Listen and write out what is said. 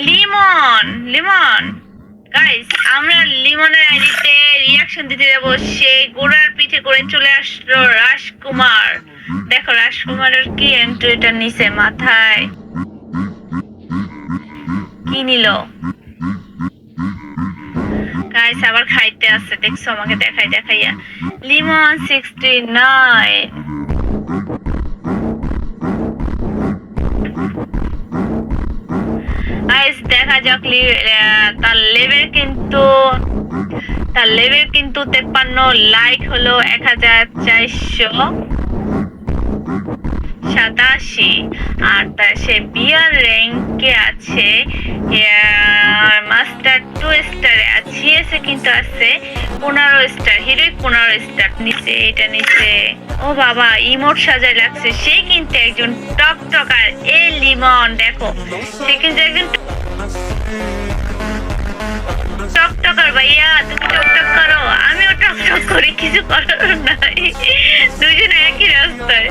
Limon Limon guys, আমরা লিমনের আইডিতে reaction দিতে যাব। সে গোড়ার পিঠে করে চলে আসলো রাজকুমার। দেখো রাজকুমারের কি এন্ট্রিটা নিচে মাথায় কি নিল। গাইস আবার খাইতে আছে, দেখছো আমাকে দেখাইয়া। লিমন 69। গাইস দেখা যাক তার লেভেল কিন্তু 53, লাইক হলো 1487, আর তার সে বিয়ার র্যাঙ্কে আছে, মাস্টার 2 স্টারে আছে, জিএসএ কিন্তু আছে 15 স্টার, হিরোইক 15 স্টার নিচে। এটা নিচে ও বাবা ইমোট সাজায় লাগছে। সে কিন্তু একজন টকটকার। এ লিমন দেখো, সে কিন্তু একজন টকটকার। ভাইয়া তুমি টকটক করো, আমিও টকটক করি, কিছু করার নাই, দুইজন একই রাস্তায়।